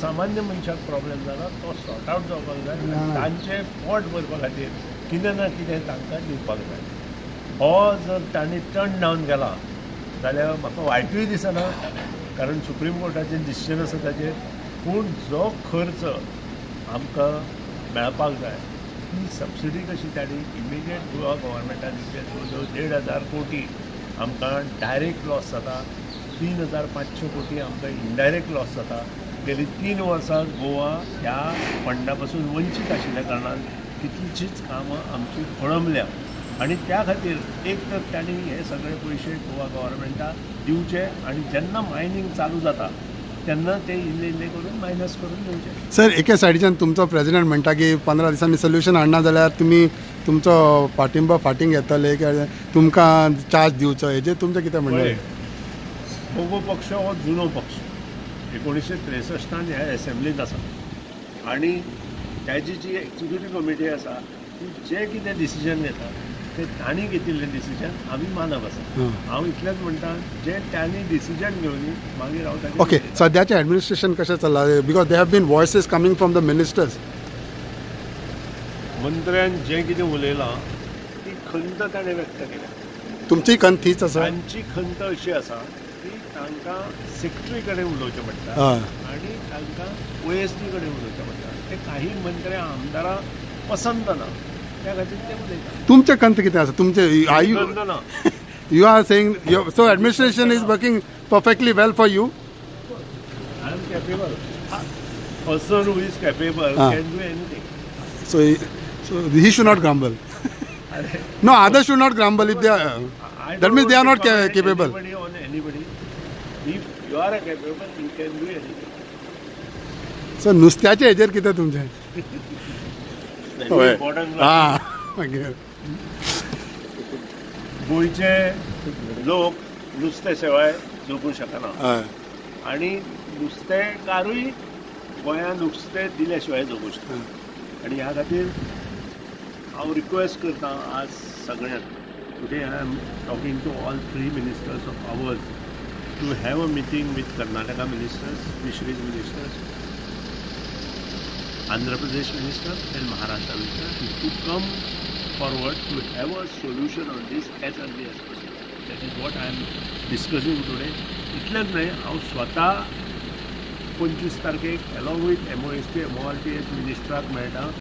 सामान्य मनशाक प्रॉब्लेम जाला तो सॉर्ट आवट जावपाक जाय. तांचे पोट भरपा खातीर कितें ना कितें तांकां दिवपाक जाय. हो जर तांणी टर्न डावन केला जाल्यार म्हाका वायटूय दिसना, कारण सुप्रीम कोर्टाचें डिसिजन आसा ताचेर. पूण जो खर्च आमकां मेळपाक जाय ती सबसिडी कशी ताणी इमिडिएट गोवा गव्हर्मेंटान दितले. जवळ 1,500 कोटी आमकां डायरेक्ट लॉस जाता, 3,500 कोटी आमकां इनडायरेक्ट लॉस जाता. गेली 3 वर्सां गोवा ह्या फंडा पासून वंचीत आशिल्ल्या कारणान कितलींशींच कामां आमची खोळंबल्या. आनी त्या खातीर एक तर तांणी हे सगळे पयशे गोवा गव्हर्मेंटाक दिवचे आनी जेन्ना मायनींग चालू जाता तेन्ना ते इल्ले इल्ले करून मायनस करून दिवचे. सर, एके सायडीच्यान तुमचो प्रेसिडेंट म्हणटा की 15 दिसांनी सोल्युशन हाडना जाल्यार तुमी तुमचो पाठिंबा फाटींग घेतले, तुमकां चार्ज दिवचो. हेजेर तुमचें कितें म्हणणें? मोगो पक्ष हो जुनो पक्ष 1963 ह्या एसेंब्लींत आसा आनी ताची जी एक्झिक्युटीव कमिटी आसा ती जे कितें डिसिजन घेता ते तांणी घेतिल्लें डिसिजन आमी मानप आसा. हांव इतलेंच म्हणटा जे तांणी डिसिजन घेवनी मागीर हांव ताचेर. ओके, सद्याचें एडमिनिस्ट्रेशन कशें चल्लां? Because they have been voices coming from the ministers. मंत्र्यान जें कितें उलयलां ती खंत ताणें व्यक्त केल्या. तुमची खंत तीच आसा? तांची खंत अशी आसा की तांकां सेक्रेटरी कडेन उलोवचें पडटा आनी तांकां OSD कडेन उलोवचें पडटा. ते काही मंत्र्या आमदारां पसंत ना, त्या खातीर ते उलयतात. तुमचें खंत कितें आसा? तुमचें खंत ना. You are saying so administration is working perfectly well for you? I am capable. Person who is capable can do anything. So he should not grumble. No, others should not grumble if they are. That means they are not capable. Anybody on anybody. If you are capable, you can do anything. So नुस्त्याचे हेजेर कितें तुमचें? गोंयचे लोक नुस्तें शिवाय जगूंक शकना आनी नुस्तेकारूय गोंयांत नुस्तें दिल्या शिवाय जगूंक शकना. आनी ह्या खातीर हांव रिक्वेस्ट करता आज सगळ्यांक. Today I am talking to all 3 ministers of ours to have a meeting with Karnataka ministers, fisheries ministers, Andhra Pradesh minister and Maharashtra minister to come forward to have a solution on this as early as possible. That is what I am discussing today. इतलेंच न्हय, हांव स्वता 25 तारखेक along with MOSP, MORTH मिनिस्टराक मेळटा.